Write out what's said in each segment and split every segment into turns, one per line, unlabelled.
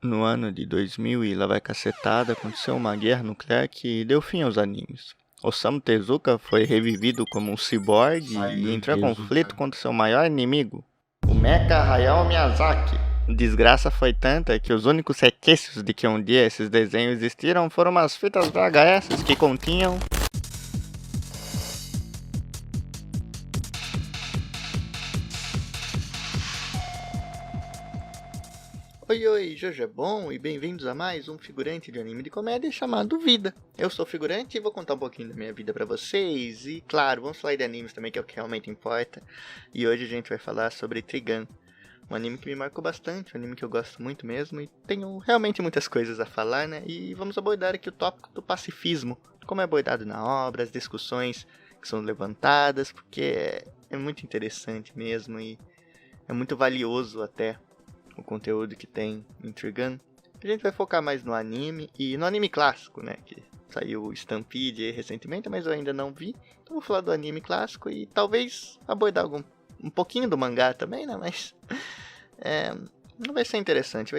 No ano de 2000 e lá vai cacetada, aconteceu uma guerra nuclear que deu fim aos animes. Osamu Tezuka foi revivido como um ciborgue e entrou em conflito contra seu maior inimigo, o Mecha Hayao Miyazaki. A desgraça foi tanta que os únicos requisitos de que um dia esses desenhos existiram foram umas fitas VHS que continham Oi, Jojo é bom e bem-vindos a mais um figurante de anime de comédia chamado Vida. Eu sou o figurante e vou contar um pouquinho da minha vida pra vocês e, claro, vamos falar de animes também, que é o que realmente importa. E hoje a gente vai falar sobre Trigun, um anime que me marcou bastante, um anime que eu gosto muito mesmo e tenho realmente muitas coisas a falar, né? E vamos abordar aqui o tópico do pacifismo, como é abordado na obra, as discussões que são levantadas, porque é muito interessante mesmo e é muito valioso até o conteúdo que tem em Trigun. A gente vai focar mais no anime e no anime clássico, né, que saiu o Stampede recentemente, mas eu ainda não vi. Então vou falar do anime clássico e talvez abordar um pouquinho do mangá também, né, mas vai ser interessante.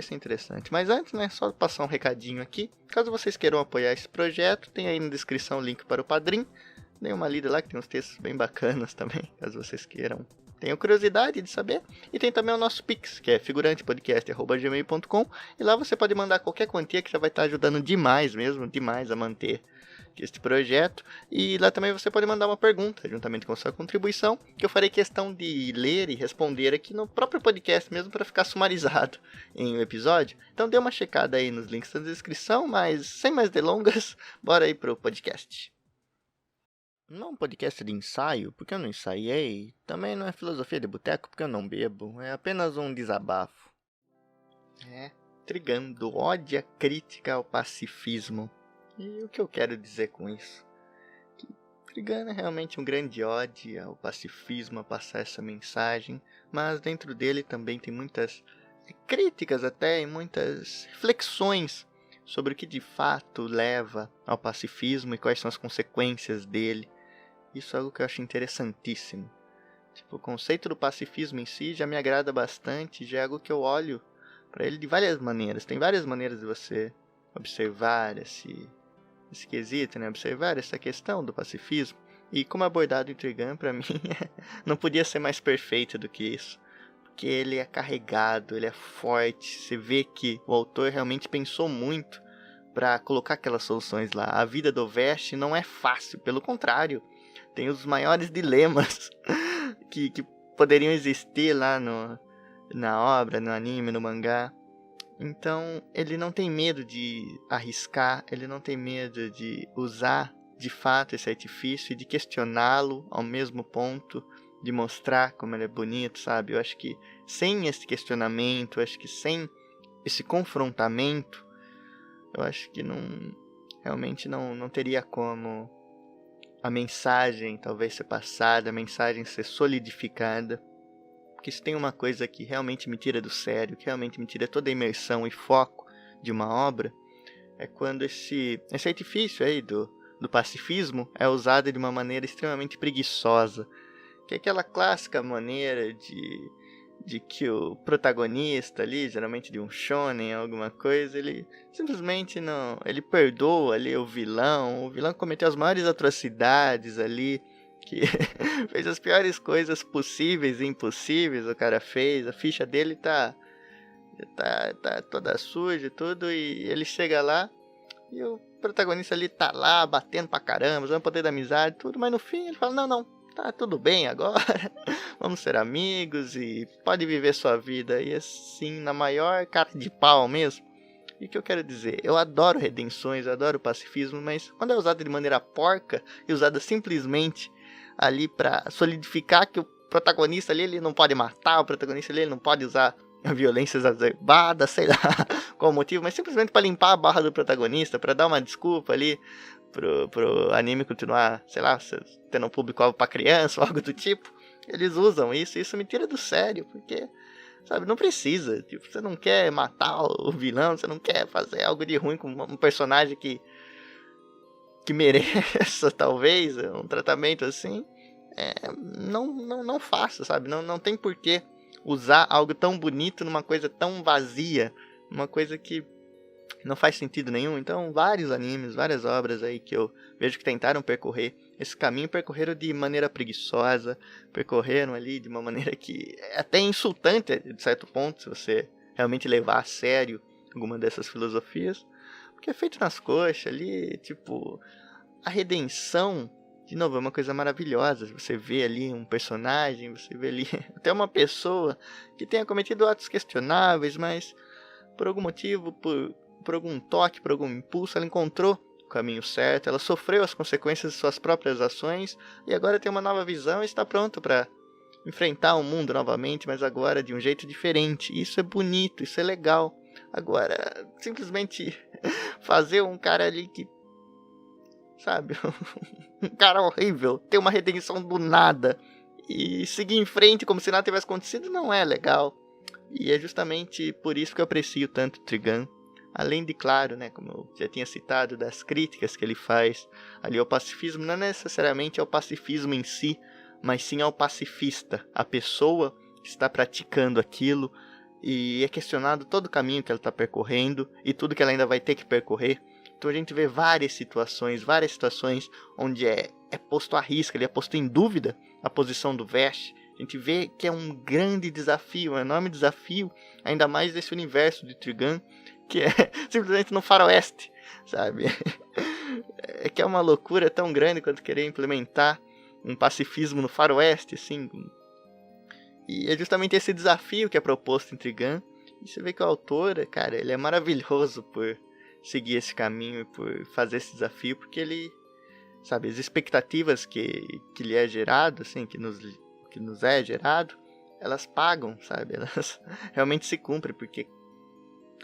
Mas antes, né, só passar um recadinho aqui. Caso vocês queiram apoiar esse projeto, tem aí na descrição o link para o Padrim. Dê uma lida lá que tem uns textos bem bacanas também, caso vocês queiram. Tenho curiosidade de saber. E tem também o nosso Pix, que é figurantepodcast@gmail.com. E lá você pode mandar qualquer quantia que já vai estar ajudando demais a manter este projeto. E lá também você pode mandar uma pergunta, juntamente com sua contribuição, que eu farei questão de ler e responder aqui no próprio podcast mesmo, para ficar sumarizado em um episódio. Então dê uma checada aí nos links da descrição, mas sem mais delongas, bora aí pro podcast. Não é um podcast de ensaio, porque eu não ensaiei. Também não é filosofia de boteco, porque eu não bebo. É apenas um desabafo. Trigando ódio, crítica ao pacifismo. E o que eu quero dizer com isso? Que Trigun é realmente um grande ódio ao pacifismo, a passar essa mensagem. Mas dentro dele também tem muitas críticas até e muitas reflexões sobre o que de fato leva ao pacifismo e quais são as consequências dele. Isso é algo que eu acho interessantíssimo. O conceito do pacifismo em si já me agrada bastante, já é algo que eu olho para ele de várias maneiras. Tem várias maneiras de você observar esse quesito, né? Observar essa questão do pacifismo. E como abordado em Trigun, para mim, não podia ser mais perfeito do que isso. Porque ele é carregado, ele é forte. Você vê que o autor realmente pensou muito para colocar aquelas soluções lá. A vida do Vest não é fácil, pelo contrário. Tem os maiores dilemas que poderiam existir lá na obra, no anime, no mangá. Então, ele não tem medo de arriscar, ele não tem medo de usar de fato esse artifício e de questioná-lo ao mesmo ponto, de mostrar como ele é bonito, sabe? Eu acho que sem esse questionamento, eu acho que sem esse confrontamento, eu acho que realmente não teria como a mensagem talvez ser passada, a mensagem ser solidificada. Porque se tem uma coisa que realmente me tira do sério, que realmente me tira toda a imersão e foco de uma obra, é quando esse artifício aí do pacifismo é usado de uma maneira extremamente preguiçosa. Que é aquela clássica maneira de que o protagonista ali, geralmente de um shonen, alguma coisa, ele simplesmente não... Ele perdoa ali o vilão cometeu as maiores atrocidades ali, que fez as piores coisas possíveis e impossíveis, o cara fez, a ficha dele tá toda suja e tudo, e ele chega lá, e o protagonista ali tá lá, batendo pra caramba, usando o poder da amizade, tudo, mas no fim ele fala, não, tá tudo bem agora, vamos ser amigos e pode viver sua vida. E assim, na maior cara de pau mesmo. E o que eu quero dizer? Eu adoro redenções, eu adoro pacifismo, mas quando é usado de maneira porca e usada simplesmente ali pra solidificar que o protagonista ali ele não pode matar, o protagonista ali ele não pode usar violência exacerbada, sei lá qual o motivo, mas simplesmente pra limpar a barra do protagonista, pra dar uma desculpa ali pro anime continuar, sei lá, tendo um público-alvo pra criança ou algo do tipo. Eles usam isso, e isso me tira do sério, porque, sabe, não precisa. Você não quer matar o vilão, você não quer fazer algo de ruim com um personagem que mereça, talvez, um tratamento assim. Não faça, sabe? Não tem porquê usar algo tão bonito numa coisa tão vazia, uma coisa que não faz sentido nenhum. Então, vários animes, várias obras aí que eu vejo que tentaram percorrer esse caminho, percorreram de maneira preguiçosa, percorreram ali de uma maneira que é até insultante, de certo ponto, se você realmente levar a sério alguma dessas filosofias, porque é feito nas coxas ali, tipo, a redenção, de novo, é uma coisa maravilhosa. Você vê ali um personagem, você vê ali até uma pessoa que tenha cometido atos questionáveis, mas por algum motivo, por algum toque, por algum impulso, ela encontrou o caminho certo, ela sofreu as consequências de suas próprias ações e agora tem uma nova visão e está pronto para enfrentar o mundo novamente, mas agora de um jeito diferente. Isso é bonito, isso é legal. Agora, simplesmente fazer um cara ali que, sabe, um cara horrível, ter uma redenção do nada e seguir em frente como se nada tivesse acontecido, não é legal. E é justamente por isso que eu aprecio tanto Trigun. Além de, claro, né, como eu já tinha citado, das críticas que ele faz ali ao pacifismo, não necessariamente ao pacifismo em si, mas sim ao pacifista, a pessoa que está praticando aquilo, e é questionado todo o caminho que ela está percorrendo e tudo que ela ainda vai ter que percorrer. Então a gente vê várias situações onde é posto à risca, ele é posto em dúvida a posição do Vash. A gente vê que é um grande desafio, um enorme desafio, ainda mais nesse universo de Trigun, que é simplesmente no faroeste, sabe? É que é uma loucura tão grande quanto querer implementar um pacifismo no faroeste, assim. E é justamente esse desafio que é proposto em Trigun. E você vê que o autor, cara, ele é maravilhoso por seguir esse caminho e por fazer esse desafio, porque ele, sabe, as expectativas que lhe é gerado, assim, que nos é gerado, elas pagam, sabe? Elas realmente se cumprem, porque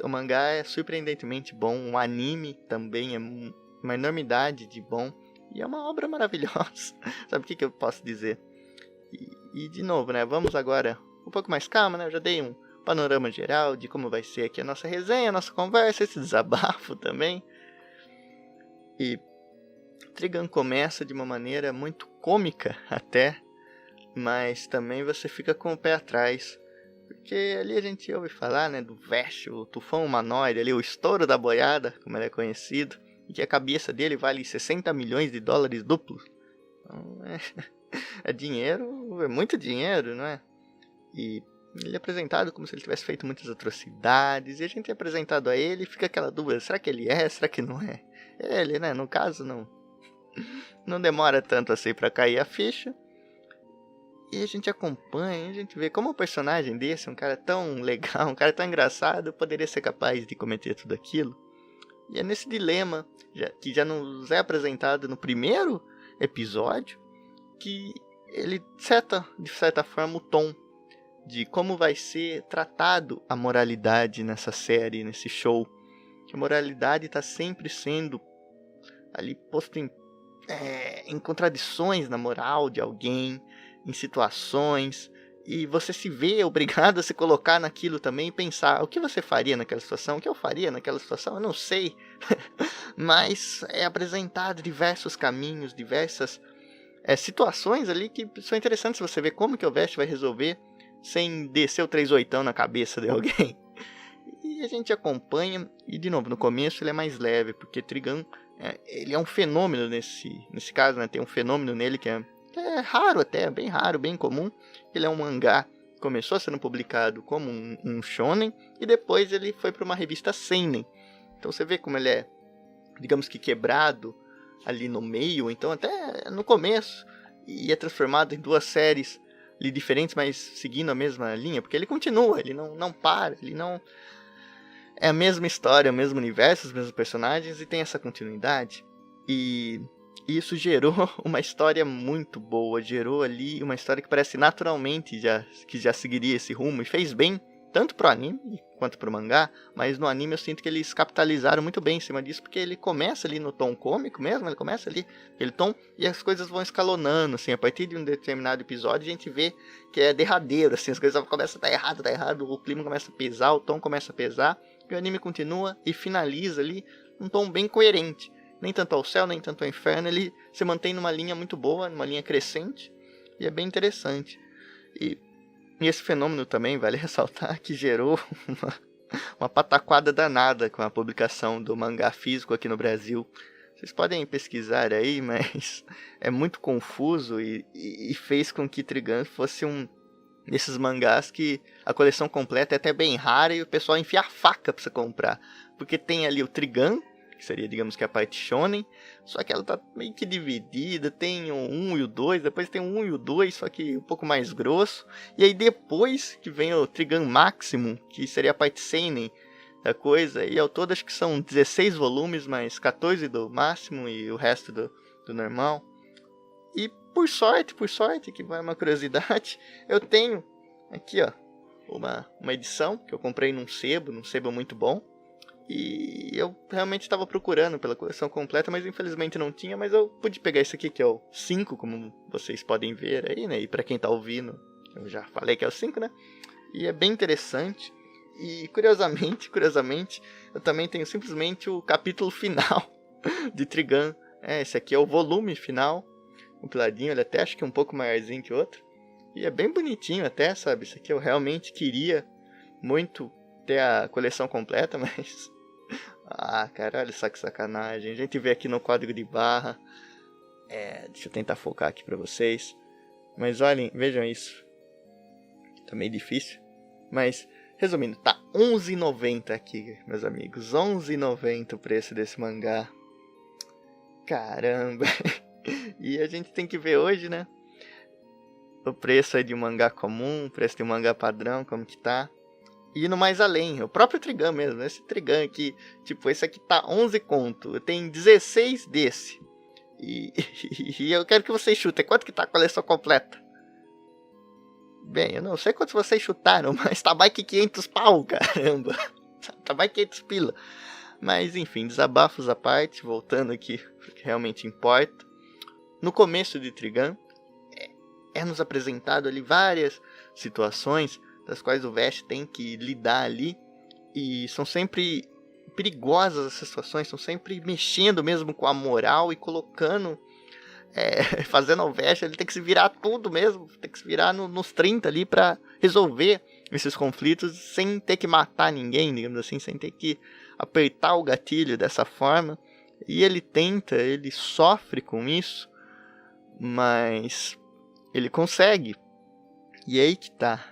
o mangá é surpreendentemente bom, o anime também é uma enormidade de bom, e é uma obra maravilhosa. Sabe o que eu posso dizer? E de novo, né, vamos agora um pouco mais calma, né, eu já dei um panorama geral de como vai ser aqui a nossa resenha, a nossa conversa, esse desabafo também. E Trigun começa de uma maneira muito cômica até, mas também você fica com o pé atrás, porque ali a gente ouve falar, né, do Vash, o tufão humanoide, ali, o estouro da boiada, como ele é conhecido, e que a cabeça dele vale 60 milhões de dólares duplos. Então, é dinheiro, é muito dinheiro, não é? E ele é apresentado como se ele tivesse feito muitas atrocidades, e a gente é apresentado a ele e fica aquela dúvida, será que ele é, será que não é? Ele, né, no caso, não demora tanto assim pra cair a ficha. E a gente acompanha, a gente vê como um personagem desse, um cara tão legal, um cara tão engraçado, poderia ser capaz de cometer tudo aquilo. E é nesse dilema, que já nos é apresentado no primeiro episódio, que ele seta, de certa forma, o tom de como vai ser tratado a moralidade nessa série, nesse show. Que a moralidade está sempre sendo ali posto em contradições na moral de alguém, em situações, e você se vê obrigado a se colocar naquilo também e pensar, o que você faria naquela situação? O que eu faria naquela situação? Eu não sei. Mas é apresentado diversos caminhos, diversas situações ali que são interessantes você ver como que o Vash vai resolver sem descer o 38 na cabeça de alguém. E a gente acompanha, e de novo, no começo ele é mais leve, porque Trigun, ele é um fenômeno nesse caso, né? Tem um fenômeno nele que é raro até, bem raro, bem comum. Ele é um mangá, começou sendo publicado como um shonen, e depois ele foi para uma revista seinen. Então você vê como ele é, digamos que quebrado ali no meio, então até no começo, e é transformado em duas séries ali diferentes, mas seguindo a mesma linha, porque ele continua, ele não para, ele não... É a mesma história, o mesmo universo, os mesmos personagens, e tem essa continuidade. E isso gerou uma história muito boa, gerou ali uma história que parece naturalmente que já seguiria esse rumo, e fez bem, tanto pro anime quanto pro mangá, mas no anime eu sinto que eles capitalizaram muito bem em cima disso, porque ele começa ali no tom cômico mesmo, ele começa ali aquele tom, e as coisas vão escalonando, assim, a partir de um determinado episódio a gente vê que é derradeiro, assim, as coisas começam a dar errado, o clima começa a pesar, o tom começa a pesar, e o anime continua e finaliza ali um tom bem coerente. Nem tanto ao céu, nem tanto ao inferno, ele se mantém numa linha muito boa, numa linha crescente, e é bem interessante. E esse fenômeno também, vale ressaltar, que gerou uma pataquada danada com a publicação do mangá físico aqui no Brasil. Vocês podem pesquisar aí, mas é muito confuso e fez com que Trigun fosse um desses mangás que a coleção completa é até bem rara e o pessoal enfia a faca pra você comprar. Porque tem ali o Trigun, que seria, digamos que a parte shonen, só que ela tá meio que dividida, tem o 1 e o 2, depois tem o 1 e o 2, só que um pouco mais grosso, e aí depois que vem o Trigun Maximum, que seria a parte seinen da coisa, e ao todo acho que são 16 volumes, mais 14 do máximo e o resto do normal. E por sorte, que vai uma curiosidade, eu tenho aqui ó, uma edição que eu comprei num sebo muito bom. E eu realmente estava procurando pela coleção completa, mas infelizmente não tinha. Mas eu pude pegar esse aqui, que é o 5, como vocês podem ver aí, né? E pra quem tá ouvindo, eu já falei que é o 5, né? E é bem interessante. E curiosamente, eu também tenho simplesmente o capítulo final de Trigun. Esse aqui é o volume final, compiladinho, ele até acho que é um pouco maiorzinho que o outro. E é bem bonitinho até, sabe? Isso aqui eu realmente queria muito ter a coleção completa, mas... Ah, cara, olha só que sacanagem. A gente vê aqui no código de barra. Deixa eu tentar focar aqui pra vocês. Mas olhem, vejam isso. Tá meio difícil. Mas, resumindo, tá R$11,90 aqui, meus amigos. R$11,90 o preço desse mangá. Caramba. E a gente tem que ver hoje, né? O preço aí de um mangá comum, o preço de um mangá padrão, como que tá. E indo mais além, o próprio Trigun mesmo, esse Trigun aqui, tipo, esse aqui tá 11 conto, tem 16 desse. E eu quero que vocês chutem, quanto que tá a coleção completa? Bem, eu não sei quantos vocês chutaram, mas tá mais que 500 pau, caramba. Tá mais que 500 pila. Mas enfim, desabafos à parte, voltando aqui pro que realmente importa. No começo de Trigun, é nos apresentado ali várias situações das quais o Vest tem que lidar ali, e são sempre perigosas essas situações, estão sempre mexendo mesmo com a moral e colocando, fazendo o Vest, ele tem que se virar tudo mesmo, tem que se virar nos 30 ali para resolver esses conflitos sem ter que matar ninguém, digamos assim, sem ter que apertar o gatilho dessa forma, e ele tenta, ele sofre com isso, mas ele consegue, e é aí que tá.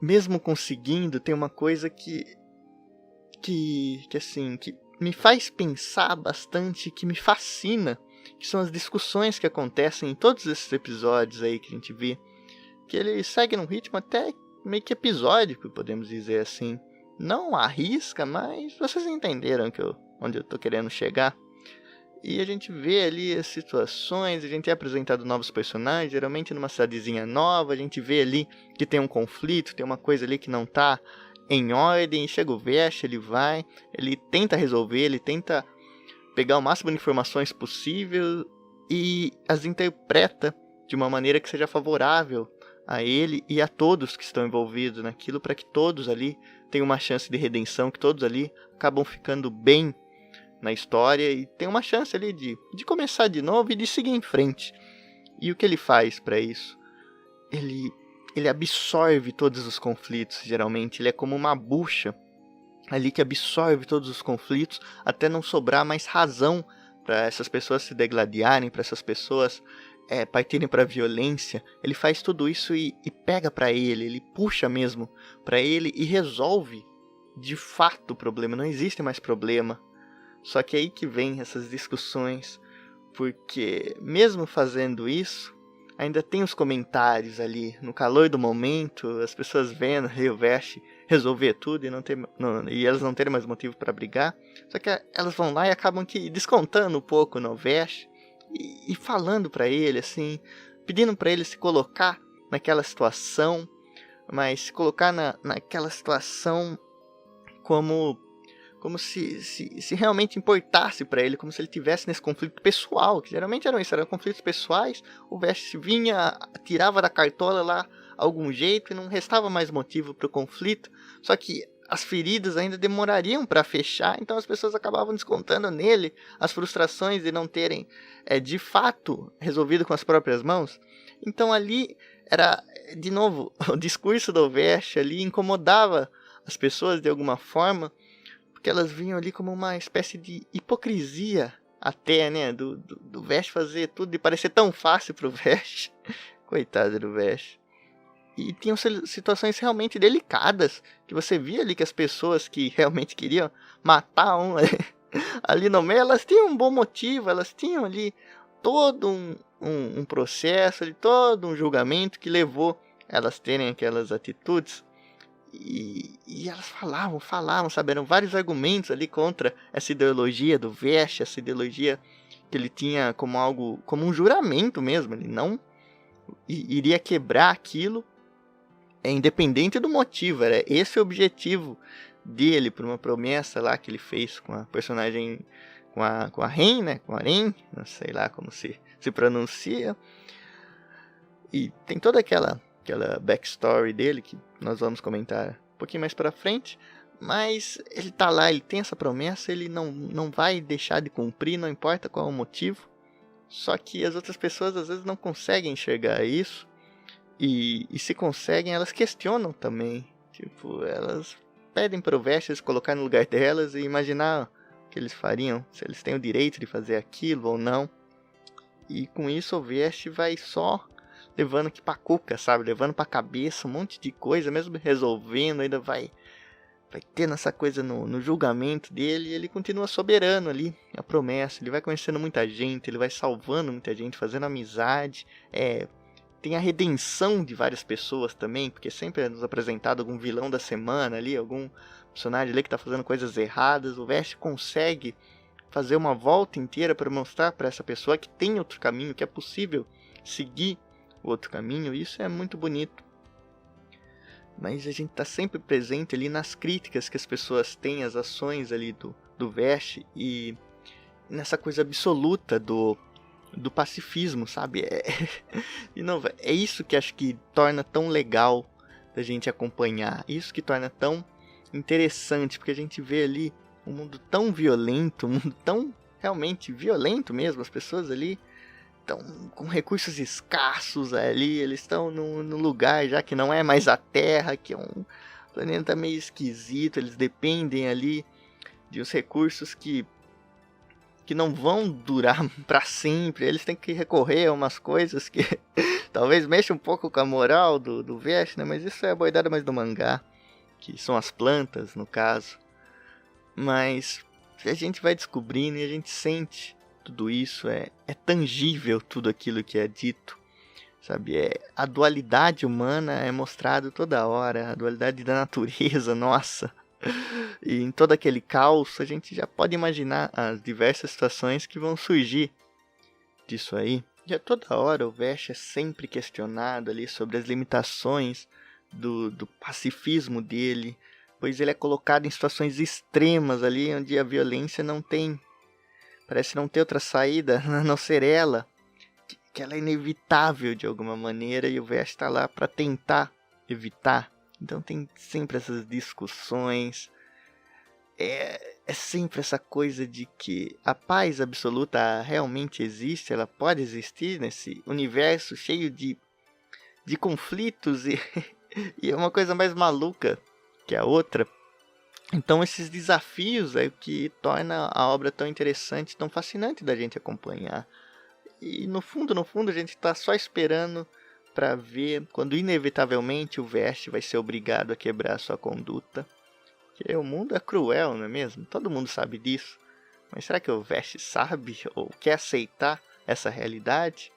Mesmo conseguindo, tem uma coisa que me faz pensar bastante, que me fascina, que são as discussões que acontecem em todos esses episódios aí que a gente vê, que ele segue num ritmo até meio que episódico, podemos dizer assim. Não arrisca, mas vocês entenderam onde eu tô querendo chegar. E a gente vê ali as situações, a gente é apresentado novos personagens, geralmente numa cidadezinha nova, a gente vê ali que tem um conflito, tem uma coisa ali que não tá em ordem, chega o Vest, ele tenta resolver, ele tenta pegar o máximo de informações possível e as interpreta de uma maneira que seja favorável a ele e a todos que estão envolvidos naquilo, para que todos ali tenham uma chance de redenção, que todos ali acabam ficando bem na história e tem uma chance ali de começar de novo e de seguir em frente. E o que ele faz para isso? Ele absorve todos os conflitos, geralmente. Ele é como uma bucha ali que absorve todos os conflitos até não sobrar mais razão para essas pessoas se degladiarem, para essas pessoas partirem para a violência. Ele faz tudo isso e pega para ele puxa mesmo para ele e resolve de fato o problema. Não existe mais problema. Só que aí que vem essas discussões, porque mesmo fazendo isso, ainda tem os comentários ali, no calor do momento, as pessoas vendo o Vest resolver tudo e elas não terem mais motivo para brigar. Só que elas vão lá e acabam que descontando um pouco no Vest e falando para ele, assim, pedindo para ele se colocar naquela situação, mas se colocar naquela situação como se realmente importasse para ele, como se ele tivesse nesse conflito pessoal, que geralmente eram conflitos pessoais. O Vest vinha, tirava da cartola lá algum jeito e não restava mais motivo para o conflito, só que as feridas ainda demorariam para fechar, então as pessoas acabavam descontando nele as frustrações de não terem de fato resolvido com as próprias mãos. Então ali era, de novo, o discurso do Vest ali incomodava as pessoas de alguma forma, porque elas vinham ali como uma espécie de hipocrisia até, né, do Vashti fazer tudo e parecer tão fácil pro Vashti. Coitado do Vashti. E tinham situações realmente delicadas, que você via ali que as pessoas que realmente queriam matar um ali no meio, elas tinham um bom motivo, elas tinham ali todo um processo, ali, todo um julgamento que levou elas terem aquelas atitudes. E elas falavam, sabe, eram vários argumentos ali contra essa ideologia do Vashti, essa ideologia que ele tinha como algo, como um juramento mesmo, ele não iria quebrar aquilo, independente do motivo, era esse o objetivo dele, por uma promessa lá que ele fez com a personagem, com a Ren, né, com a Ren, não sei lá como se pronuncia, e tem toda aquela backstory dele, que nós vamos comentar um pouquinho mais pra frente, mas ele tá lá, ele tem essa promessa, ele não vai deixar de cumprir, não importa qual é o motivo, só que as outras pessoas às vezes não conseguem enxergar isso, e se conseguem, elas questionam também, tipo, elas pedem pro Vashti se colocar no lugar delas e imaginar o que eles fariam, se eles têm o direito de fazer aquilo ou não, e com isso o Vashti vai só levando aqui pra cuca, sabe? Levando pra cabeça um monte de coisa, mesmo resolvendo, ainda vai tendo essa coisa no julgamento dele, e ele continua soberano ali, a promessa, ele vai conhecendo muita gente, ele vai salvando muita gente, fazendo amizade, tem a redenção de várias pessoas também, porque sempre é nos apresentado algum vilão da semana ali, algum personagem ali que tá fazendo coisas erradas, o Vashti consegue fazer uma volta inteira para mostrar para essa pessoa que tem outro caminho, que é possível seguir o outro caminho, isso é muito bonito. Mas a gente tá sempre presente ali nas críticas que as pessoas têm às ações ali do Vashti, e nessa coisa absoluta do pacifismo, sabe? E não, é isso que acho que torna tão legal da gente acompanhar, isso que torna tão interessante, porque a gente vê ali um mundo tão violento, um mundo tão realmente violento mesmo, as pessoas ali estão com recursos escassos ali, eles estão no lugar já que não é mais a Terra, que é um planeta meio esquisito, eles dependem ali de uns recursos que não vão durar para sempre, eles têm que recorrer a umas coisas que talvez mexa um pouco com a moral do Vashti, né? Mas isso é abordado mais do mangá, que são as plantas, no caso. Mas a gente vai descobrindo e a gente sente tudo isso, é tangível tudo aquilo que é dito, sabe? A dualidade humana é mostrada toda hora, a dualidade da natureza, nossa. E em todo aquele caos, a gente já pode imaginar as diversas situações que vão surgir disso aí. E a toda hora o Vashti é sempre questionado ali sobre as limitações do pacifismo dele, pois ele é colocado em situações extremas ali, onde a violência parece não ter outra saída, a não ser ela, que ela é inevitável de alguma maneira, e o Vashti está lá para tentar evitar. Então tem sempre essas discussões, é sempre essa coisa de que a paz absoluta realmente existe, ela pode existir nesse universo cheio de conflitos, e é uma coisa mais maluca que a outra. Então esses desafios é o que torna a obra tão interessante, tão fascinante da gente acompanhar. E no fundo a gente está só esperando para ver quando inevitavelmente o Vashti vai ser obrigado a quebrar sua conduta. Porque o mundo é cruel, não é mesmo? Todo mundo sabe disso. Mas será que o Vashti sabe ou quer aceitar essa realidade?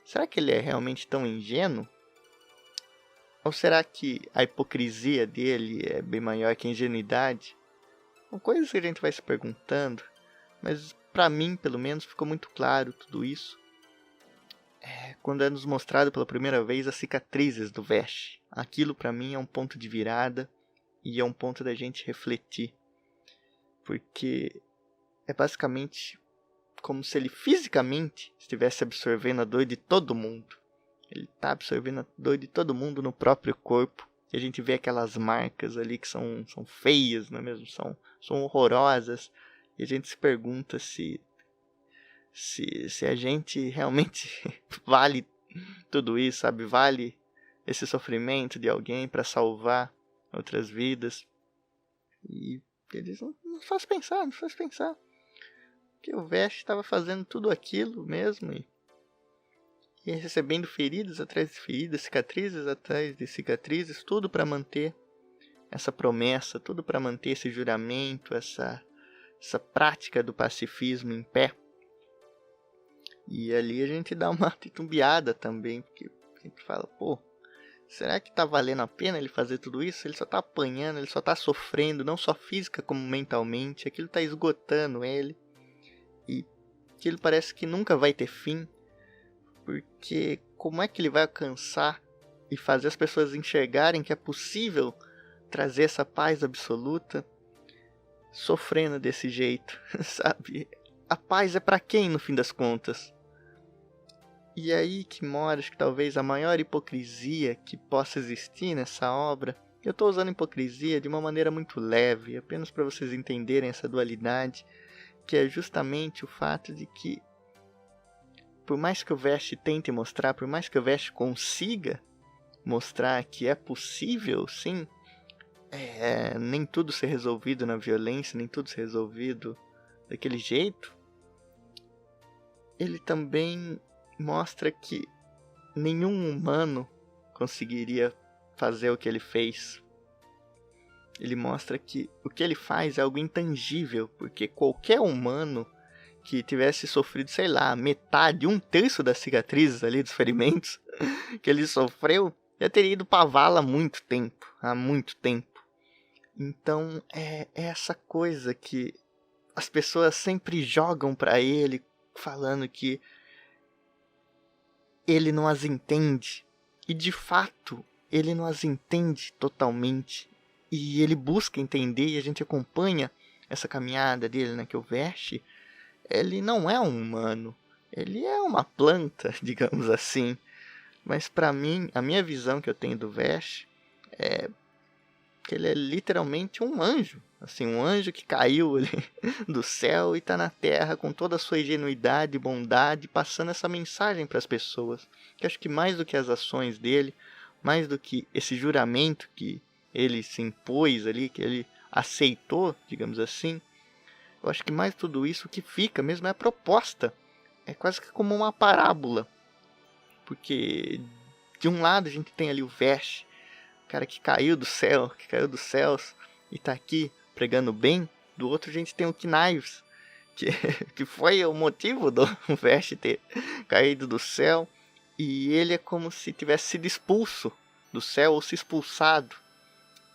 Será que ele é realmente tão ingênuo? Ou será que a hipocrisia dele é bem maior que a ingenuidade? São coisas que a gente vai se perguntando, mas para mim, pelo menos, ficou muito claro tudo isso quando é nos mostrado pela primeira vez as cicatrizes do Vashti. Aquilo para mim é um ponto de virada e é um ponto da gente refletir, porque é basicamente como se ele fisicamente estivesse absorvendo a dor de todo mundo. Ele está absorvendo a dor de todo mundo no próprio corpo. E a gente vê aquelas marcas ali que são feias, não é mesmo? São horrorosas. E a gente se pergunta se a gente realmente vale tudo isso, sabe? Vale esse sofrimento de alguém para salvar outras vidas. E eles não faz pensar, não faz pensar. Porque o Vashti estava fazendo tudo aquilo mesmo e recebendo feridas atrás de feridas, cicatrizes atrás de cicatrizes, tudo para manter essa promessa, tudo para manter esse juramento, essa prática do pacifismo em pé. E ali a gente dá uma titubeada também, porque a gente fala, pô, será que tá valendo a pena ele fazer tudo isso? Ele só tá apanhando, ele só tá sofrendo, não só física como mentalmente, aquilo tá esgotando ele. E aquilo parece que nunca vai ter fim, porque como é que ele vai alcançar e fazer as pessoas enxergarem que é possível trazer essa paz absoluta sofrendo desse jeito, sabe? A paz é pra quem, no fim das contas? E aí que mora, acho que talvez a maior hipocrisia que possa existir nessa obra. Eu estou usando hipocrisia de uma maneira muito leve, apenas para vocês entenderem essa dualidade, que é justamente o fato de que, por mais que o Vashti tente mostrar, por mais que o Vashti consiga mostrar que é possível, sim, nem tudo ser resolvido na violência, nem tudo ser resolvido daquele jeito, ele também mostra que nenhum humano conseguiria fazer o que ele fez. Ele mostra que o que ele faz é algo intangível, porque qualquer humano que tivesse sofrido, sei lá, metade, 1/3 das cicatrizes ali, dos ferimentos que ele sofreu, já teria ido pra vala há muito tempo. Então é essa coisa que as pessoas sempre jogam pra ele, falando que ele não as entende. E de fato, ele não as entende totalmente. E ele busca entender, e a gente acompanha essa caminhada dele, né? Que o Vashti, ele não é um humano. Ele é uma planta, digamos assim. Mas pra mim, a minha visão que eu tenho do Vashti é que ele é literalmente um anjo. Assim, um anjo que caiu ali do céu e está na terra com toda a sua ingenuidade e bondade, passando essa mensagem para as pessoas. Que acho que mais do que as ações dele, mais do que esse juramento que ele se impôs ali, que ele aceitou, digamos assim, eu acho que mais tudo isso, o que fica mesmo é a proposta. É quase que como uma parábola. Porque de um lado a gente tem ali o Vashti, o cara que caiu do céu, que caiu dos céus e está aqui pregando bem. Do outro a gente tem o Knives, que foi o motivo do Vashti ter caído do céu. E ele é como se tivesse sido expulso do céu ou se expulsado.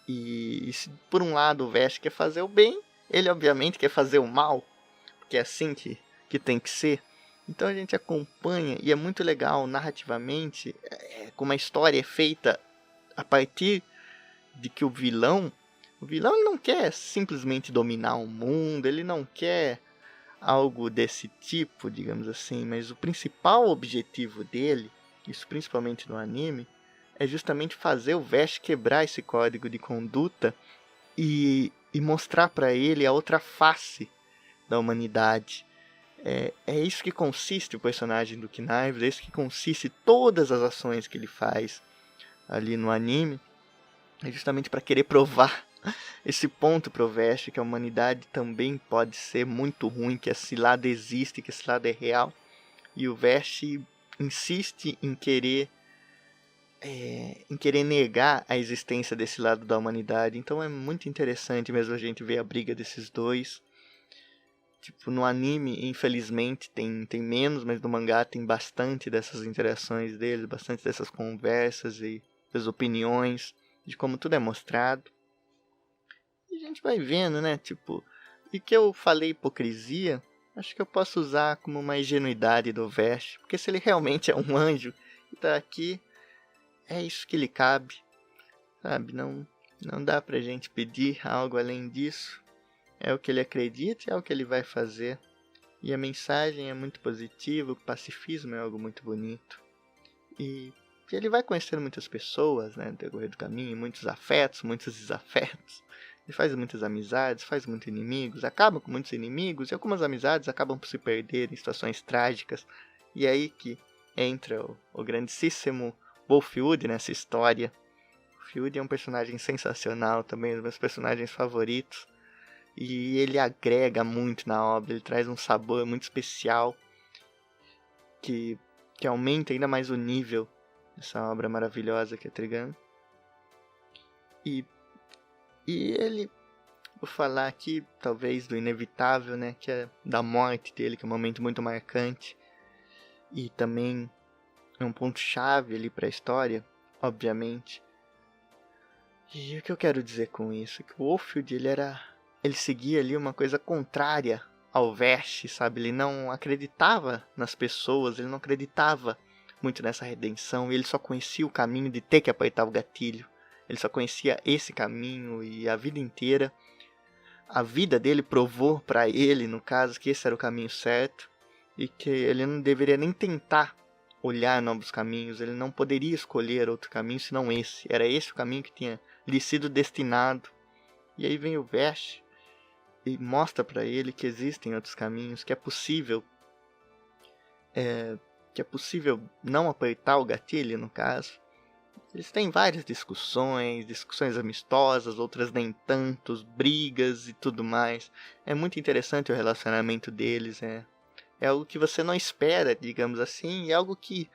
E se por um lado o Vashti quer fazer o bem, ele obviamente quer fazer o mal, porque é assim que tem que ser. Então a gente acompanha, e é muito legal narrativamente, como a história é feita a partir de que o vilão ele não quer simplesmente dominar o mundo, ele não quer algo desse tipo, digamos assim, mas o principal objetivo dele, isso principalmente no anime, é justamente fazer o Vashti quebrar esse código de conduta e mostrar para ele a outra face da humanidade. É isso que consiste o personagem do Knives, é isso que consiste todas as ações que ele faz ali no anime, é justamente para querer provar esse ponto pro Vashti, que a humanidade também pode ser muito ruim, que esse lado existe, que esse lado é real. E o Vashti insiste em querer negar a existência desse lado da humanidade. Então é muito interessante mesmo a gente ver a briga desses dois. Tipo, no anime, infelizmente, tem menos, mas no mangá tem bastante dessas interações deles, bastante dessas conversas e das opiniões, de como tudo é mostrado. E a gente vai vendo, né, tipo, e que eu falei hipocrisia, acho que eu posso usar como uma ingenuidade do Vashti, porque se ele realmente é um anjo e tá aqui, é isso que lhe cabe, sabe? Não dá pra gente pedir algo além disso. É o que ele acredita e é o que ele vai fazer. E a mensagem é muito positiva, o pacifismo é algo muito bonito. E ele vai conhecendo muitas pessoas, né, no decorrer do caminho, muitos afetos, muitos desafetos. Ele faz muitas amizades, faz muitos inimigos, acaba com muitos inimigos, e algumas amizades acabam por se perder em situações trágicas. E é aí que entra o grandíssimo Wolfwood nessa história. Field é um personagem sensacional, também um dos meus personagens favoritos. E ele agrega muito na obra, ele traz um sabor muito especial que aumenta ainda mais o nível dessa obra maravilhosa que é Trigun. E ele, vou falar aqui talvez do inevitável, né, que é da morte dele, que é um momento muito marcante. E também é um ponto-chave ali para a história, obviamente. E o que eu quero dizer com isso? Que o Wolffield, ele seguia ali uma coisa contrária ao Vashj, sabe? Ele não acreditava nas pessoas, ele não acreditava muito nessa redenção, ele só conhecia o caminho de ter que apertar o gatilho. Ele só conhecia esse caminho e a vida inteira, a vida dele provou para ele, no caso, que esse era o caminho certo e que ele não deveria nem tentar olhar novos caminhos, ele não poderia escolher outro caminho senão esse. Era esse o caminho que tinha lhe sido destinado. E aí vem o Vashj e mostra para ele que existem outros caminhos, que é possível não apertar o gatilho, no caso. Eles têm várias discussões amistosas, outras nem tantos, brigas e tudo mais. É muito interessante o relacionamento deles, é algo que você não espera, digamos assim, e é algo que,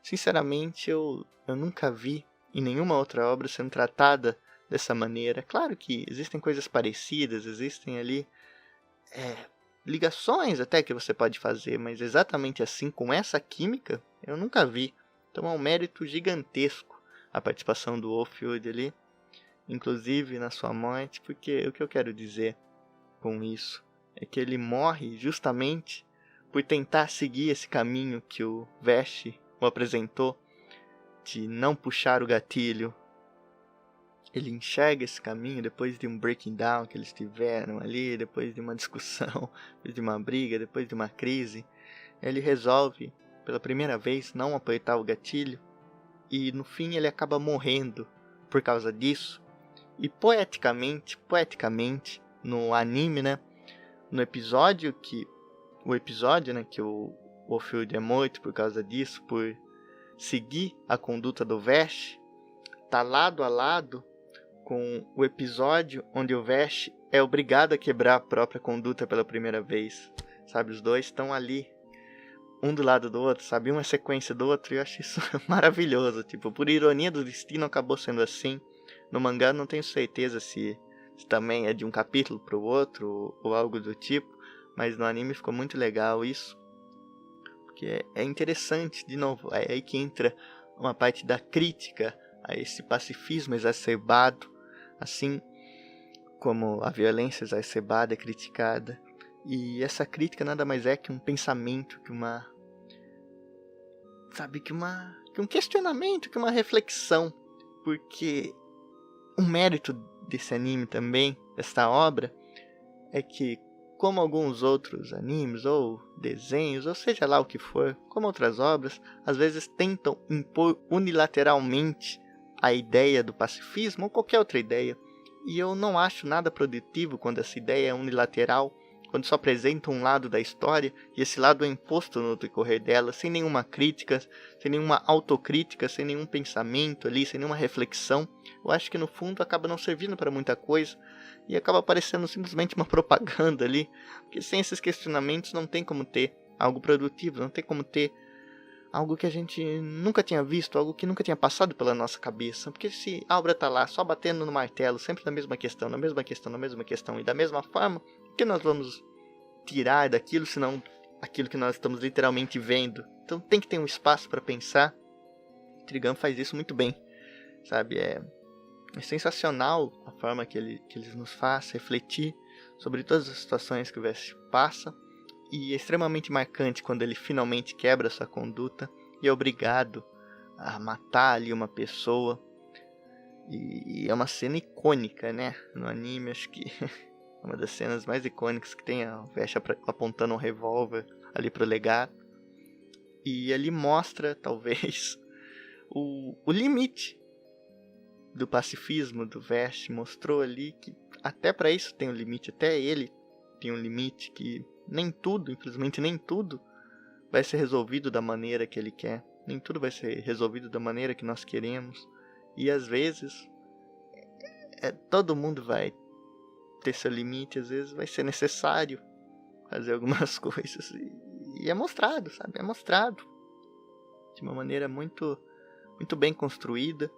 sinceramente, eu nunca vi em nenhuma outra obra sendo tratada dessa maneira. Claro que existem coisas parecidas, existem ali ligações até que você pode fazer, mas exatamente assim, com essa química, eu nunca vi. Então é um mérito gigantesco a participação do Wolffield ali, inclusive na sua morte, porque o que eu quero dizer com isso é que ele morre justamente por tentar seguir esse caminho que o Vashj o apresentou, de não puxar o gatilho. Ele enxerga esse caminho depois de um breaking down que eles tiveram ali, depois de uma discussão, depois de uma briga, depois de uma crise. Ele resolve, pela primeira vez, não apertar o gatilho, e no fim ele acaba morrendo por causa disso. E poeticamente, no anime, né, no episódio que o Wolffield é morto por causa disso, por seguir a conduta do Vashj, tá lado a lado com o episódio onde o Vashj é obrigado a quebrar a própria conduta pela primeira vez. Sabe, os dois estão ali, um do lado do outro, sabe, uma sequência do outro, e eu acho isso maravilhoso. Tipo, por ironia do destino acabou sendo assim. No mangá não tenho certeza se também é de um capítulo para o outro ou algo do tipo, mas no anime ficou muito legal isso, porque é interessante, de novo, é aí que entra uma parte da crítica a esse pacifismo exacerbado, assim como a violência exacerbada é criticada. E essa crítica nada mais é que um pensamento, que um questionamento, que uma reflexão, porque um mérito desse anime também, desta obra, é que, como alguns outros animes ou desenhos, ou seja lá o que for, como outras obras, às vezes tentam impor unilateralmente a ideia do pacifismo ou qualquer outra ideia. E eu não acho nada produtivo quando essa ideia é unilateral, quando só apresenta um lado da história e esse lado é imposto no decorrer dela, sem nenhuma crítica, sem nenhuma autocrítica, sem nenhum pensamento ali, sem nenhuma reflexão. Eu acho que no fundo acaba não servindo para muita coisa e acaba parecendo simplesmente uma propaganda ali, porque sem esses questionamentos não tem como ter algo produtivo, não tem como ter algo que a gente nunca tinha visto, algo que nunca tinha passado pela nossa cabeça. Porque se a obra tá lá só batendo no martelo, sempre na mesma questão, na mesma questão, na mesma questão e da mesma forma, o que nós vamos tirar daquilo, senão aquilo que nós estamos literalmente vendo? Então tem que ter um espaço para pensar. Trigun faz isso muito bem, sabe? É sensacional a forma que ele nos faz refletir sobre todas as situações que o Vashj passa. E é extremamente marcante quando ele finalmente quebra sua conduta e é obrigado a matar ali uma pessoa. E é uma cena icônica, né? No anime, acho que é uma das cenas mais icônicas que tem, o Vashj apontando um revólver ali pro legado. E ali mostra, talvez, o limite do pacifismo do Vashj. Mostrou ali que até para isso tem um limite, até ele tem um limite, que nem tudo, infelizmente nem tudo, vai ser resolvido da maneira que ele quer. Nem tudo vai ser resolvido da maneira que nós queremos. E às vezes, todo mundo vai ter seu limite, às vezes vai ser necessário fazer algumas coisas. E é mostrado, sabe? É mostrado de uma maneira muito, muito bem construída.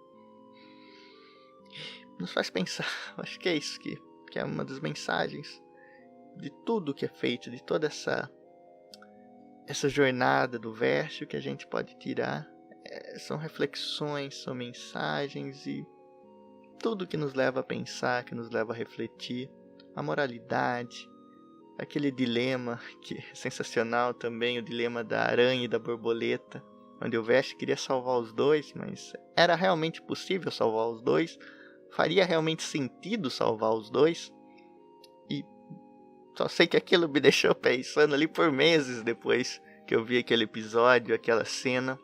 Nos faz pensar. Acho que é isso que é uma das mensagens de tudo que é feito, de toda essa jornada do verso que a gente pode tirar. São reflexões, são mensagens e tudo que nos leva a pensar, que nos leva a refletir. A moralidade, aquele dilema que é sensacional também, o dilema da aranha e da borboleta, onde o Vashti queria salvar os dois, mas era realmente possível salvar os dois? Faria realmente sentido salvar os dois? E só sei que aquilo me deixou pensando ali por meses depois que eu vi aquele episódio, aquela cena.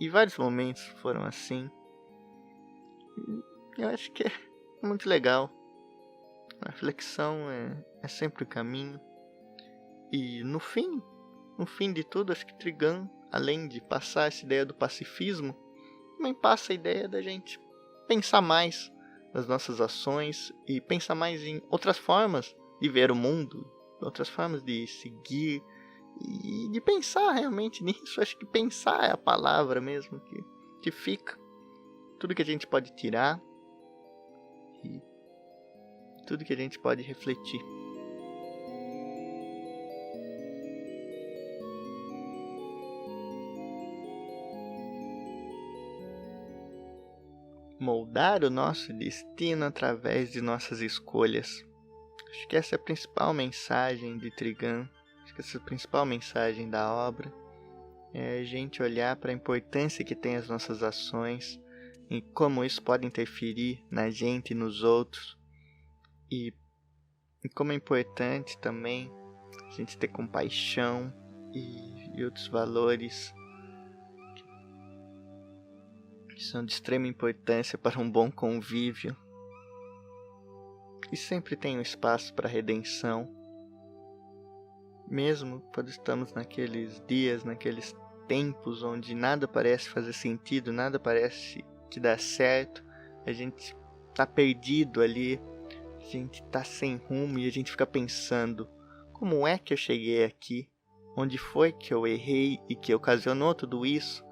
E vários momentos foram assim. Eu acho que é muito legal. A reflexão é sempre o caminho. E no fim de tudo, acho que Trigun, além de passar essa ideia do pacifismo, também passa a ideia da gente pensar mais nas nossas ações e pensar mais em outras formas de ver o mundo, outras formas de seguir e de pensar realmente nisso. Acho que pensar é a palavra mesmo que fica. Tudo que a gente pode tirar e tudo que a gente pode refletir. Moldar o nosso destino através de nossas escolhas. Acho que essa é a principal mensagem de Trigun. Acho que essa é a principal mensagem da obra. É a gente olhar para a importância que tem as nossas ações e como isso pode interferir na gente e nos outros. E como é importante também a gente ter compaixão e outros valores que são de extrema importância para um bom convívio. E sempre tem um espaço para redenção. Mesmo quando estamos naqueles dias, naqueles tempos onde nada parece fazer sentido, nada parece que dá certo, a gente está perdido ali, a gente está sem rumo e a gente fica pensando: como é que eu cheguei aqui? Onde foi que eu errei e que ocasionou tudo isso?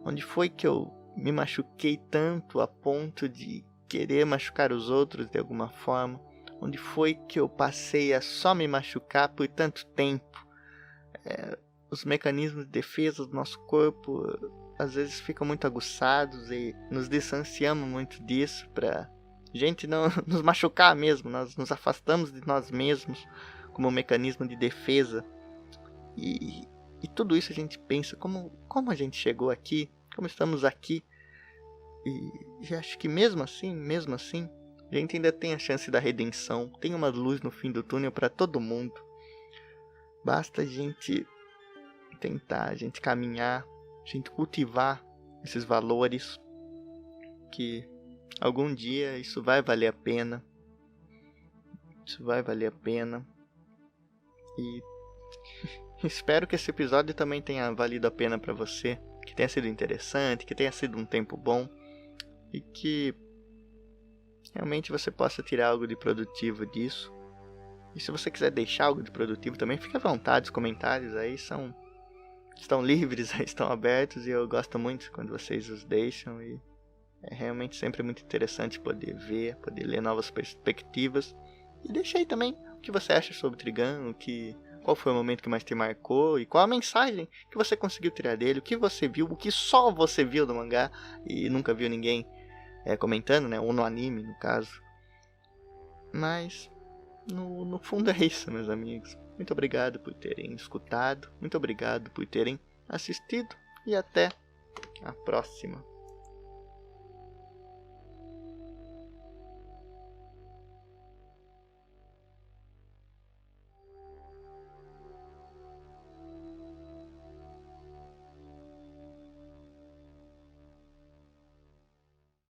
Onde foi que eu me machuquei tanto a ponto de querer machucar os outros de alguma forma? Onde foi que eu passei a só me machucar por tanto tempo? Os mecanismos de defesa do nosso corpo às vezes ficam muito aguçados e nos distanciamos muito disso para gente não nos machucar mesmo. Nós nos afastamos de nós mesmos como um mecanismo de defesa. E tudo isso a gente pensa, como a gente chegou aqui, como estamos aqui. E acho que mesmo assim, a gente ainda tem a chance da redenção. Tem uma luz no fim do túnel para todo mundo. Basta a gente tentar, a gente caminhar, a gente cultivar esses valores, que algum dia isso vai valer a pena. Isso vai valer a pena. E espero que esse episódio também tenha valido a pena para você, que tenha sido interessante, que tenha sido um tempo bom e que realmente você possa tirar algo de produtivo disso. E se você quiser deixar algo de produtivo também, fique à vontade, os comentários aí estão livres, estão abertos, e eu gosto muito quando vocês os deixam, e é realmente sempre muito interessante poder ver, poder ler novas perspectivas. E deixa aí também o que você acha sobre Trigun, qual foi o momento que mais te marcou e qual a mensagem que você conseguiu tirar dele, o que você viu, o que só você viu do mangá e nunca viu ninguém comentando, né, ou no anime no caso. Mas no fundo é isso, meus amigos. Muito obrigado por terem escutado, muito obrigado por terem assistido e até a próxima.